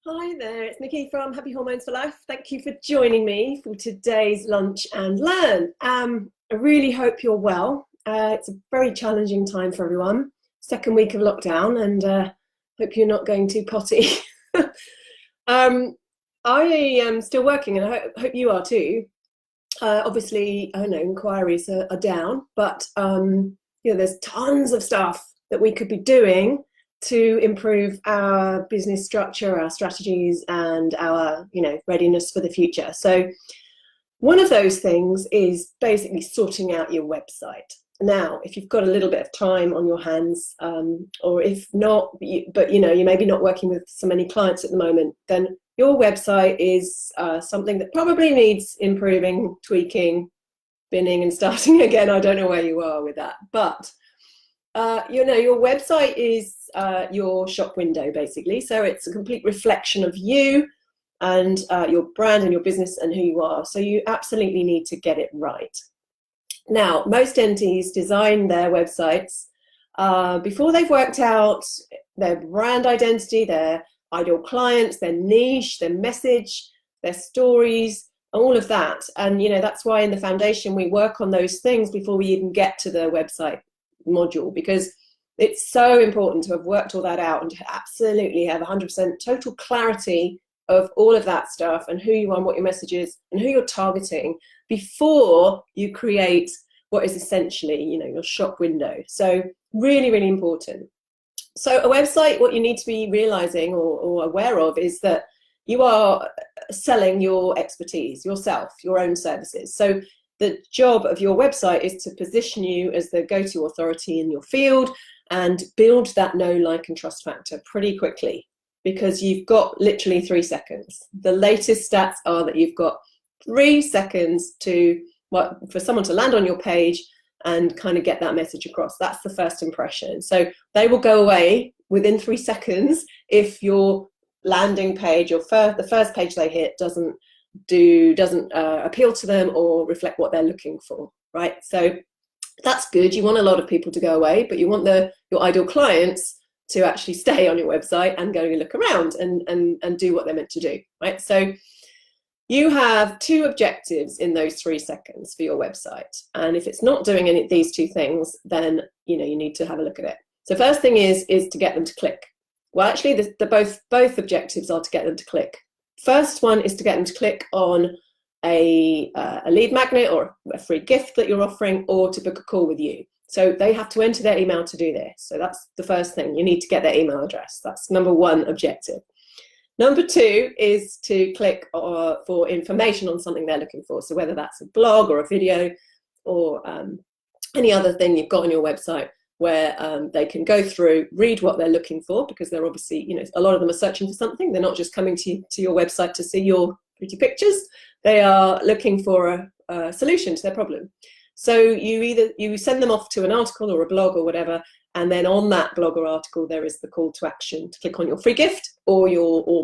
Hi there, it's Nikki from Happy Hormones for Life. Thank you for joining me for today's Lunch and Learn. I really hope you're well. It's a very challenging time for everyone. Second week of lockdown, and hope you're not going too potty. um, I am still working, and I hope you are too. Obviously, I know inquiries are down, but there's tons of stuff that we could be doing to improve our business structure, our strategies, and our readiness for the future. So one of those things is basically sorting out your website. Now, if you've got a little bit of time on your hands, or if not, but you're maybe not working with so many clients at the moment, then your website is something that probably needs improving, tweaking, binning, and starting again. I don't know where you are with that, but your website is your shop window, basically. So it's a complete reflection of you and your brand and your business and who you are. So you absolutely need to get it right. Now, most entities design their websites before they've worked out their brand identity, their ideal clients, their niche, their message, their stories, all of that. And that's why in the foundation we work on those things before we even get to the website module, because it's so important to have worked all that out and to absolutely have 100% total clarity of all of that stuff and who you are and what your message is and who you're targeting before you create what is essentially your shop window. So really, really important. So a website, what you need to be realizing or aware of is that you are selling your expertise, yourself, your own services. So the job of your website is to position you as the go-to authority in your field and build that know, like, and trust factor pretty quickly, because you've got literally 3 seconds. The latest stats are that you've got 3 seconds for someone to land on your page and kind of get that message across. That's the first impression. So they will go away within 3 seconds if your landing page or the first page they hit doesn't appeal to them or reflect what they're looking for, right? So that's good. You want a lot of people to go away, but you want your ideal clients to actually stay on your website and go and look around and do what they're meant to do, right? So you have 2 objectives in those 3 seconds for your website, and if it's not doing any of these 2 things, then you need to have a look at it. So first thing is to get them to click. Well, actually, both objectives are to get them to click. First one is to get them to click on a lead magnet or a free gift that you're offering, or to book a call with you. So they have to enter their email to do this. So that's the first thing. You need to get their email address. That's number 1 objective. Number 2 is to click for information on something they're looking for. So whether that's a blog or a video or any other thing you've got on your website where they can go through, read what they're looking for, because they're obviously, a lot of them are searching for something. They're not just coming to your website to see your pretty pictures. They are looking for a solution to their problem. So you send them off to an article or a blog or whatever, and then on that blog or article there is the call to action to click on your free gift or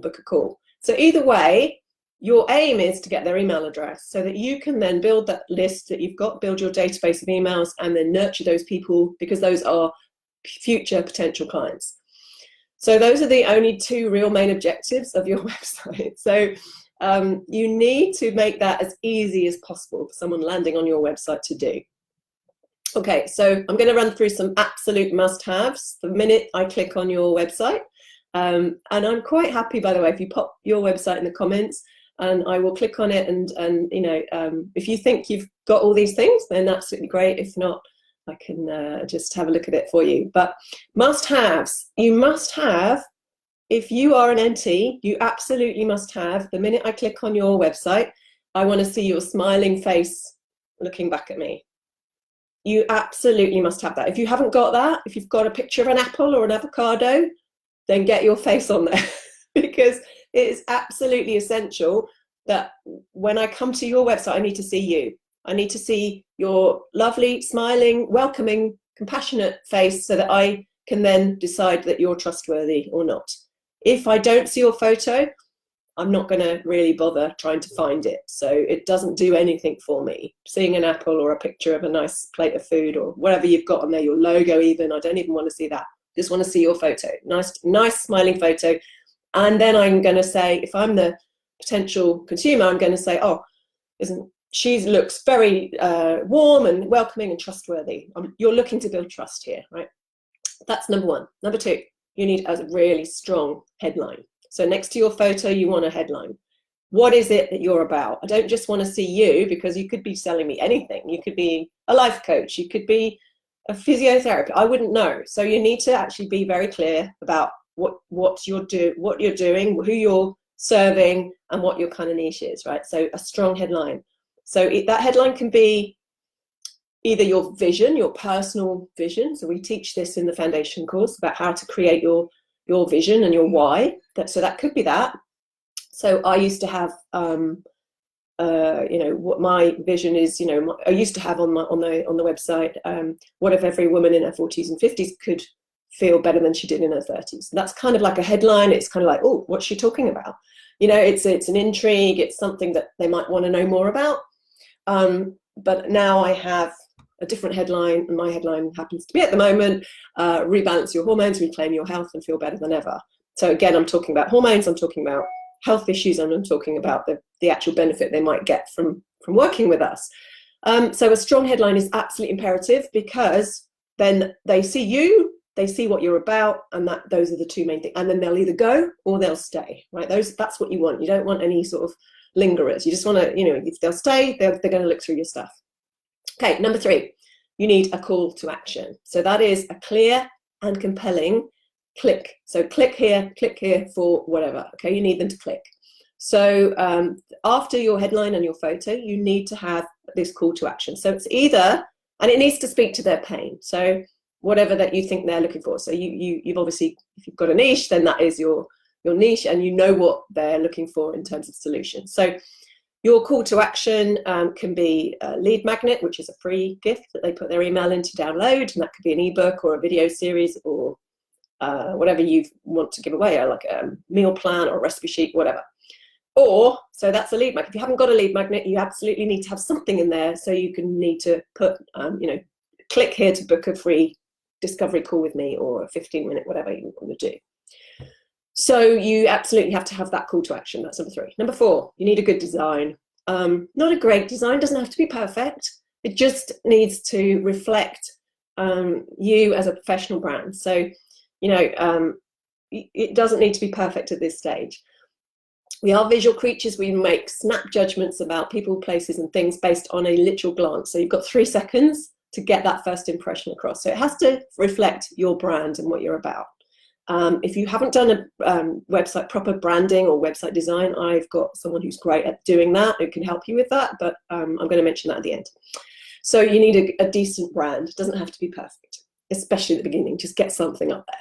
book a call. So either way, your aim is to get their email address so that you can then build that list that you've got, build your database of emails, and then nurture those people, because those are future potential clients. So those are the only 2 real main objectives of your website. So you need to make that as easy as possible for someone landing on your website to do. Okay, so I'm going to run through some absolute must-haves the minute I click on your website. And I'm quite happy, by the way, if you pop your website in the comments, and I will click on it, and if you think you've got all these things, then absolutely great. If not, I can just have a look at it for you. But must-haves, you must have, if you are an NT, you absolutely must have, the minute I click on your website, I want to see your smiling face looking back at me. You absolutely must have that. If you haven't got that, if you've got a picture of an apple or an avocado, then get your face on there because it is absolutely essential that when I come to your website, I need to see you. I need to see your lovely, smiling, welcoming, compassionate face so that I can then decide that you're trustworthy or not. If I don't see your photo, I'm not going to really bother trying to find it. So it doesn't do anything for me. Seeing an apple or a picture of a nice plate of food or whatever you've got on there, your logo even, I don't even want to see that. Just want to see your photo. Nice smiling photo. And then I'm going to say, if I'm the potential consumer, I'm going to say, oh, she looks very warm and welcoming and trustworthy. You're looking to build trust here, right? That's number one. Number two, you need a really strong headline. So next to your photo, you want a headline. What is it that you're about? I don't just want to see you, because you could be selling me anything. You could be a life coach. You could be a physiotherapist. I wouldn't know. So you need to actually be very clear about what you're doing, who you're serving, and what your kind of niche is, right? So a strong headline. So that headline can be either your vision, your personal vision. So we teach this in the foundation course about how to create your vision and your why. So that could be that. So I used to have, what my vision is. I used to have on the website, what if every woman in her 40s and 50s could feel better than she did in her 30s. That's kind of like a headline. It's kind of like, oh, what's she talking about? It's an intrigue. It's something that they might want to know more about. But now I have a different headline, and my headline happens to be at the moment, rebalance your hormones, reclaim your health, and feel better than ever. So again, I'm talking about hormones, I'm talking about health issues, and I'm talking about the actual benefit they might get from working with us. So a strong headline is absolutely imperative, because then they see you, they see what you're about, and those are the two main things. And then they'll either go or they'll stay, right? That's what you want. You don't want any sort of lingerers. You just want to, if they'll stay, they're going to look through your stuff. Okay, number three, you need a call to action. So that is a clear and compelling click. So click here for whatever. Okay, you need them to click. So after your headline and your photo, you need to have this call to action. So it's either, and it needs to speak to their pain. So whatever that you think they're looking for. So you've obviously, if you've got a niche, then that is your niche, and you know what they're looking for in terms of solutions. So your call to action can be a lead magnet, which is a free gift that they put their email in to download, and that could be an ebook or a video series or whatever you want to give away, like a meal plan or a recipe sheet, whatever. So that's a lead magnet. If you haven't got a lead magnet, you absolutely need to have something in there. So you need to put, click here to book a free discovery call with me, or a 15-minute, whatever you want to do. So you absolutely have to have that call to action. That's number three. Number four, you need a good design. Not a great design, doesn't have to be perfect. It just needs to reflect you as a professional brand. So, it doesn't need to be perfect at this stage. We are visual creatures. We make snap judgments about people, places, and things based on a literal glance. So you've got 3 seconds to get that first impression across. So it has to reflect your brand and what you're about. If you haven't done a website proper branding or website design, I've got someone who's great at doing that who can help you with that, but I'm going to mention that at the end. So you need a decent brand. It doesn't have to be perfect, especially at the beginning. Just get something up there.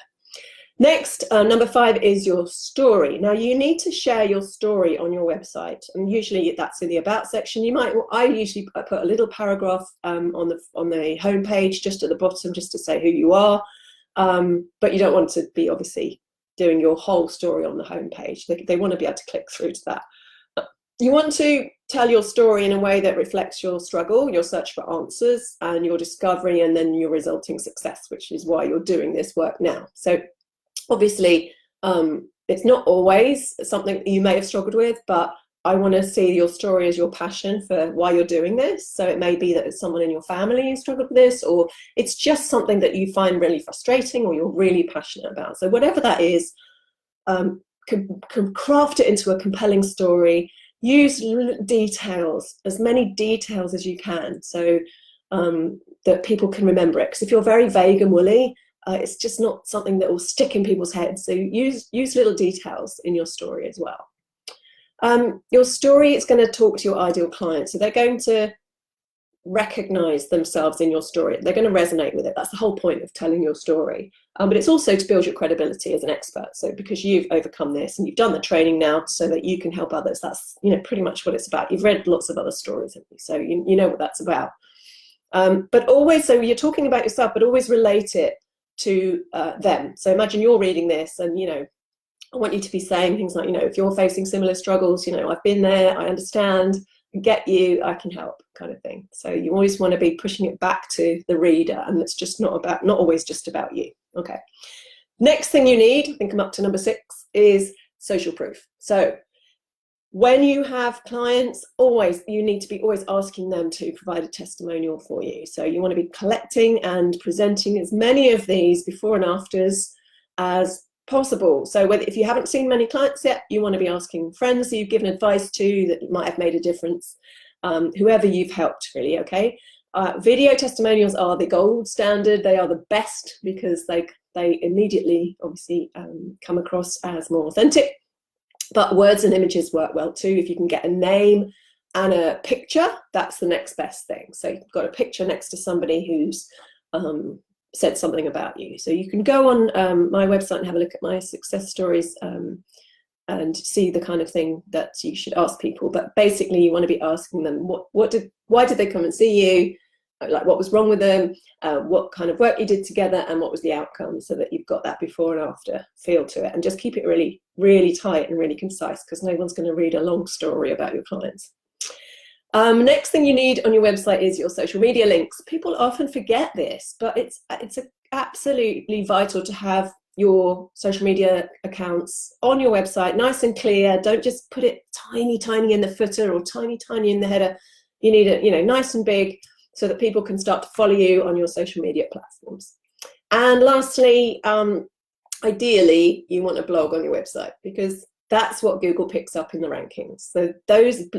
Next, number 5 is your story. Now you need to share your story on your website, and usually that's in the about section. I usually put a little paragraph on the home page, just at the bottom, just to say who you are. But you don't want to be obviously doing your whole story on the home page. They want to be able to click through to that. You want to tell your story in a way that reflects your struggle, your search for answers, and your discovery, and then your resulting success, which is why you're doing this work now. So obviously, it's not always something you may have struggled with, but I want to see your story as your passion for why you're doing this. So it may be that it's someone in your family who struggled with this, or it's just something that you find really frustrating or you're really passionate about. So whatever that is, can craft it into a compelling story. Use details, as many details as you can, so that people can remember it. Because if you're very vague and woolly, it's just not something that will stick in people's heads. So use little details in your story as well. Your story is going to talk to your ideal client. So they're going to recognize themselves in your story. They're going to resonate with it. That's the whole point of telling your story. But it's also to build your credibility as an expert. So because you've overcome this and you've done the training now so that you can help others, that's pretty much what it's about. You've read lots of other stories, haven't you? So you know what that's about. But always, so you're talking about yourself, but always relate it to them. So imagine you're reading this, and I want you to be saying things like, if you're facing similar struggles, I've been there, I understand, I get you, I can help, kind of thing. So you always want to be pushing it back to the reader, and it's just not always just about you. Okay. Next thing you need, I think I'm up to number 6, is social proof. So when you have clients, you need to be always asking them to provide a testimonial for you. So you want to be collecting and presenting as many of these before and afters as possible. So if you haven't seen many clients yet, you want to be asking friends that you've given advice to that might have made a difference, whoever you've helped, really, okay? Video testimonials are the gold standard. They are the best because they immediately, obviously, come across as more authentic. But words and images work well too. If you can get a name and a picture, that's the next best thing. So you've got a picture next to somebody who's said something about you. So you can go on my website and have a look at my success stories and see the kind of thing that you should ask people. But basically, you want to be asking them why did they come and see you? Like, what was wrong with them, what kind of work you did together, and what was the outcome, so that you've got that before and after feel to it. And just keep it really, really tight and really concise, because no one's going to read a long story about your clients. Next thing you need on your website is your social media links. People often forget this, but it's absolutely vital to have your social media accounts on your website nice and clear. Don't just put it tiny, tiny in the footer or tiny, tiny in the header. You need it, nice and big, so that people can start to follow you on your social media platforms. And lastly, ideally, you want a blog on your website, because that's what Google picks up in the rankings. So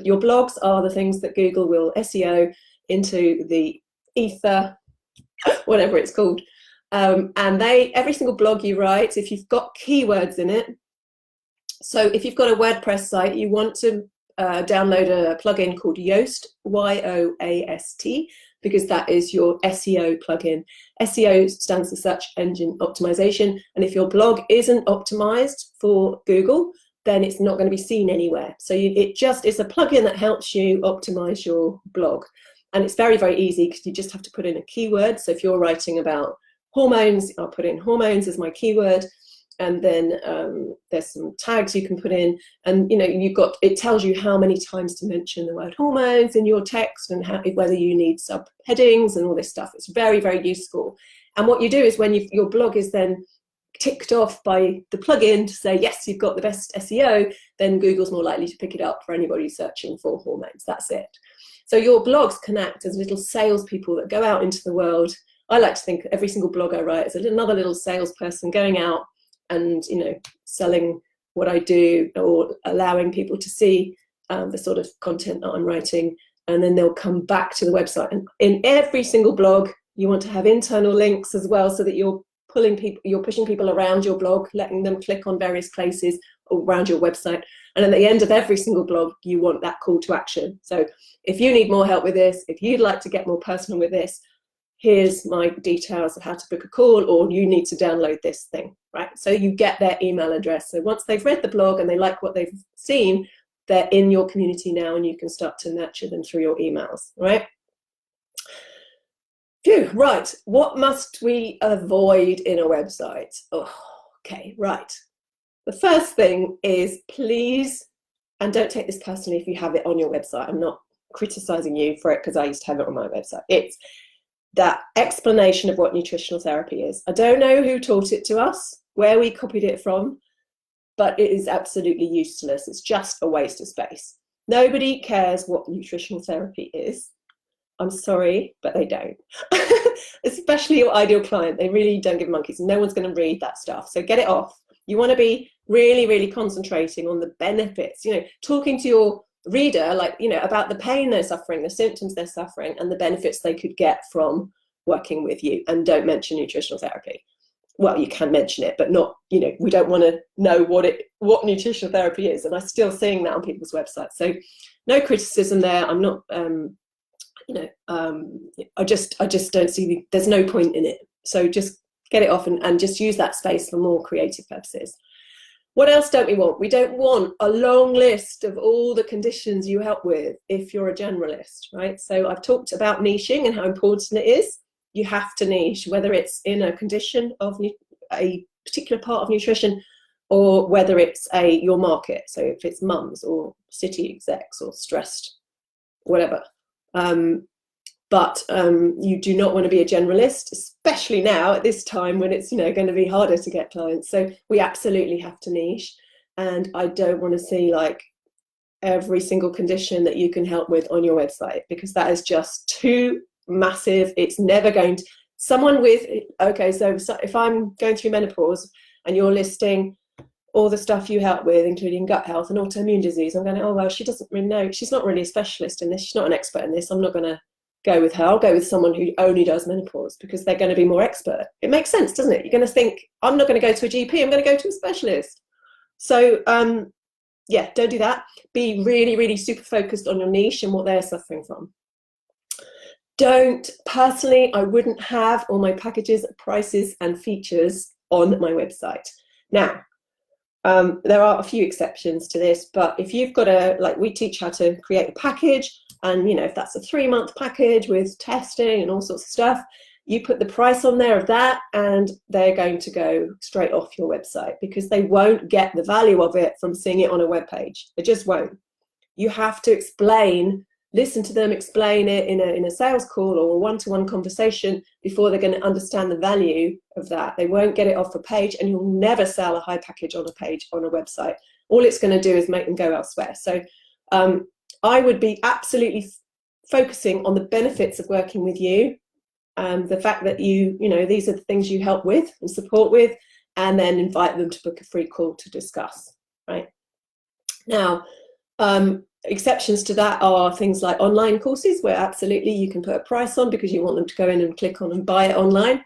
your blogs are the things that Google will SEO into the ether, whatever it's called. And every single blog you write, if you've got keywords in it, so if you've got a WordPress site, you want to download a plugin called Yoast, Y-O-A-S-T, because that is your SEO plugin. SEO stands for Search Engine Optimization, and if your blog isn't optimized for Google, then it's not going to be seen anywhere. So it's a plugin that helps you optimize your blog. And it's very, very easy, because you just have to put in a keyword. So if you're writing about hormones, I'll put in hormones as my keyword. And then there's some tags you can put in, and it tells you how many times to mention the word hormones in your text, and whether you need subheadings and all this stuff. It's very, very useful. And what you do is, when your blog is then ticked off by the plugin to say, yes, you've got the best SEO, then Google's more likely to pick it up for anybody searching for hormones. That's it. So your blogs can act as little salespeople that go out into the world. I like to think every single blog I write is another little salesperson going out and selling what I do, or allowing people to see the sort of content that I'm writing, and then they'll come back to the website. And in every single blog, you want to have internal links as well, so that you're pushing people around your blog, letting them click on various places around your website. And at the end of every single blog, you want that call to action. So if you need more help with this, if you'd like to get more personal with this, here's my details of how to book a call, or you need to download this thing, right? So you get their email address. So once they've read the blog and they like what they've seen, they're in your community now, and you can start to nurture them through your emails, right? Phew, right, what must we avoid in a website? Oh, okay, right. The first thing is, please, and don't take this personally if you have it on your website. I'm not criticizing you for it, because I used to have it on my website. It's that explanation of what nutritional therapy is. I don't know who taught it to us, where we copied it from, but it is absolutely useless. It's just a waste of space. Nobody cares what nutritional therapy is. I'm sorry, but they don't. Especially your ideal client. They really don't give monkeys. No one's going to read that stuff. So get it off. You want to be really, really concentrating on the benefits, talking to your reader, about the pain they're suffering, the symptoms they're suffering, and the benefits they could get from working with you. And don't mention nutritional therapy. Well, you can mention it, but not, we don't want to know what nutritional therapy is. And I'm still seeing that on people's websites. So no criticism there. I'm not, I just don't see, there's no point in it. So just get it off and just use that space for more creative purposes. What else don't we want? We don't want a long list of all the conditions you help with if you're a generalist, right? So I've talked about niching and how important it is. You have to niche, whether it's in a condition of a particular part of nutrition, or whether it's your market. So if it's mums or city execs or stressed, whatever. But you do not want to be a generalist, especially now at this time when it's going to be harder to get clients. So we absolutely have to niche. and I don't want to see like every single condition that you can help with on your website, because that is just too massive. It's never going to, someone with, okay, so if I'm going through menopause and you're listing all the stuff you help with, including gut health and autoimmune disease, I'm going, oh, well, she doesn't really know. She's not really a specialist in this. She's not an expert in this. I'm not going to go with her. I'll go with someone who only does menopause, because they're going to be more expert. It makes sense, doesn't it? You're going to think, I'm not going to go to a GP. I'm going to go to a specialist. So, yeah, don't do that. Be really, really super focused on your niche and what they're suffering from. Personally, I wouldn't have all my packages, prices, and features on my website. Now, there are a few exceptions to this, but if you've got we teach how to create a package, and if that's a 3-month package with testing and all sorts of stuff, you put the price on there of that, and they're going to go straight off your website, because they won't get the value of it from seeing it on a web page. They just won't. You have to listen to them explain it in a sales call or a one-to-one conversation before they're going to understand the value of that. They won't get it off a page, and you'll never sell a high package on a page on a website. All it's going to do is make them go elsewhere. So I would be absolutely focusing on the benefits of working with you, the fact that these are the things you help with and support with, and then invite them to book a free call to discuss. Right now, exceptions to that are things like online courses, where absolutely you can put a price on because you want them to go in and click on and buy it online.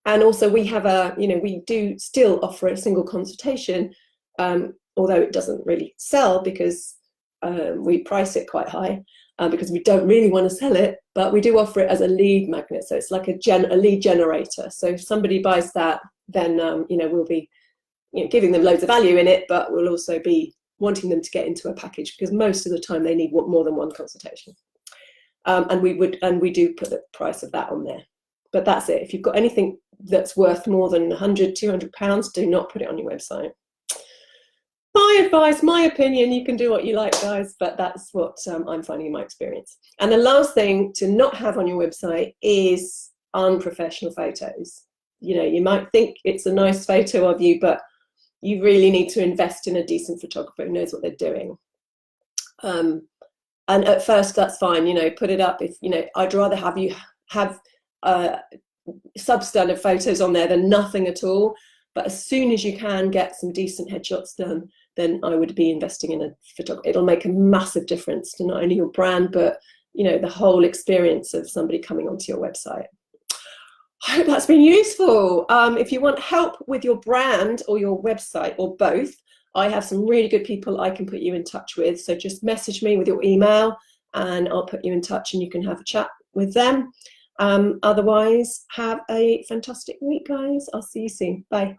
And also we have we do still offer a single consultation, although it doesn't really sell because we price it quite high, because we don't really want to sell it, but we do offer it as a lead magnet. So it's like a lead generator. So if somebody buys that, then we'll be giving them loads of value in it, but we'll also be wanting them to get into a package, because most of the time they need more than one consultation. And we do put the price of that on there. But that's it. If you've got anything that's worth more than £100, £200, do not put it on your website. My advice, my opinion, you can do what you like, guys, but that's what I'm finding in my experience. And the last thing to not have on your website is unprofessional photos. You might think it's a nice photo of you, but you really need to invest in a decent photographer who knows what they're doing. And at first, that's fine, put it up. If I'd rather have you have substandard photos on there than nothing at all. But as soon as you can get some decent headshots done, then I would be investing in a photographer. It'll make a massive difference to not only your brand, but the whole experience of somebody coming onto your website. I hope that's been useful. If you want help with your brand or your website or both, I have some really good people I can put you in touch with. So just message me with your email and I'll put you in touch and you can have a chat with them. Otherwise, have a fantastic week, guys. I'll see you soon. Bye.